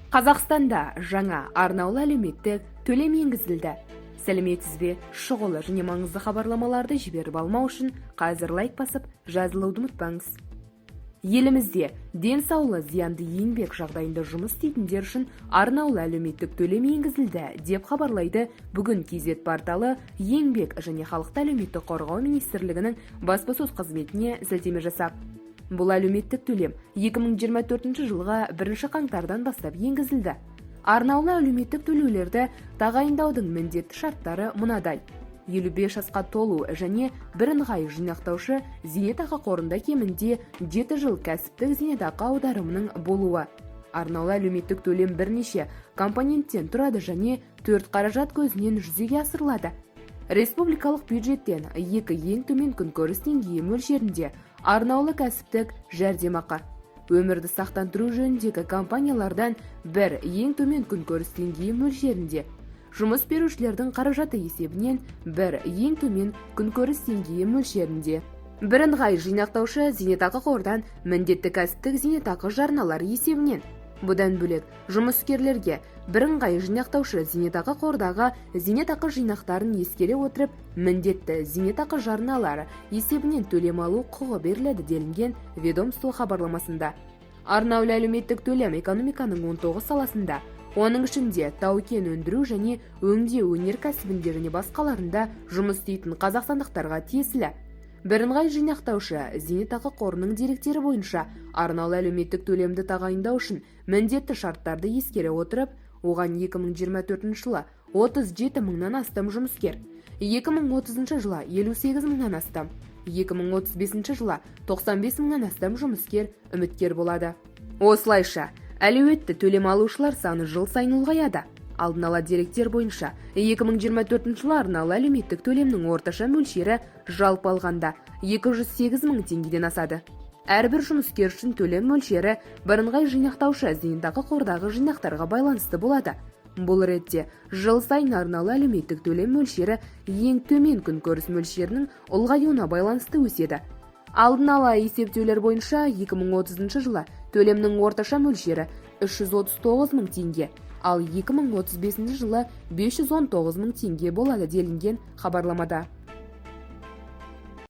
Қазақстанда жаңа арнаулы әлеуметтік төлем енгізілді. Сәлеметсіз бе? Шұғылы және маңызды хабарламаларды жіберіп алмау үшін қазір лайк басып, жазылуды ұмытпаңыз. Елімізде денсаулығы зиянды еңбек жағдайында жұмыс істейтіндер үшін арнаулы әлеуметтік төлем енгізілді деп хабарлайды бүгін KZ порталы Еңбек және халықты әлеуметтік қорғау министрлігінің баспасөз қызметіне сілтеме жасап. Бұл әлеуметтік төлем 2024 жылға 1 қаңтардан бастап енгізілді. Арнаулы әлеуметтік төлеулерді тағайындаудың міндетті шарттары мынадай: 55 жасқа толу және бірыңғай жинақтаушы зейнетақы қорында кемінде 7 жыл кәсіптік зейнетақы аударымының болуы. Арнаулы әлеуметтік төлем бірнеше компоненттен тұрады және 4 қаражат көзінен жүзеге асырылады. Республикалық бюджеттен 2 ең төмен күнкөріс деңгейі мөлшерінде арнаулы кәсіптік жәрдемақы, өмірді сақтандыру жөніндегі компаниялардан 1 ең төмен күнкөріс деңгейі мөлшерінде, жұмыс берушілердің қаражаты есебінен 1 ең төмен күнкөріс деңгейі мөлшерінде, бірыңғай жинақтаушы зейнетақы қордан міндетті кәсіптік зейнетақы жарналар есебінен. Бұдан бөлек, жұмыскерлерге бірыңғай жинақтаушы зейнетақы қордағы зейнетақы жинақтарын ескере отырып, міндетті зейнетақы жарналары есебінен төлем алу құқығы беріледі делінген ведомство хабарламасында. Арнаулы әлеуметтік төлем экономиканың 19 саласында, оның ішінде тау-кен өндіру және өңдеу өнеркәсібінде және басқаларында жұмыс істейтін қазақстандықтарға тиесілі. Бірыңғай жинақтаушы зейнетақы қорының деректері бойынша арнаулы әлеуметтік төлемді тағайындау үшін міндетті шарттарды ескере отырып, оған 2024 жылы 37 мыңнан астам жұмыскер, 2030 жылы 58 мыңнан астам, 2035 жылы 95 мыңнан астам жұмыскер үміткер болады. Осылайша, әлеуетті төлем алушылар саны жыл сайын ұлғаяды. Алдын ала деректер бойынша 2024 жылы арнаулы әлеуметтік төлемнің орташа мөлшері жалпы алғанда 208 мың теңгеден асады. Әрбір жұмыскер үшін төлем мөлшері бірыңғай жинақтаушы зейнетақы қордағы жинақтарға байланысты болады. Бұл ретте жыл сайын арнаулы әлеуметтік төлем мөлшері ең төмен күнкөріс мөлшерінің ұлғаюына байланысты өседі. Алдын ала есептеулер бойынша 2030 жылы төлемнің орташа мөлшері 339 мың теңге, ал 2035 жылы 519 мың теңге болады делінген хабарламада.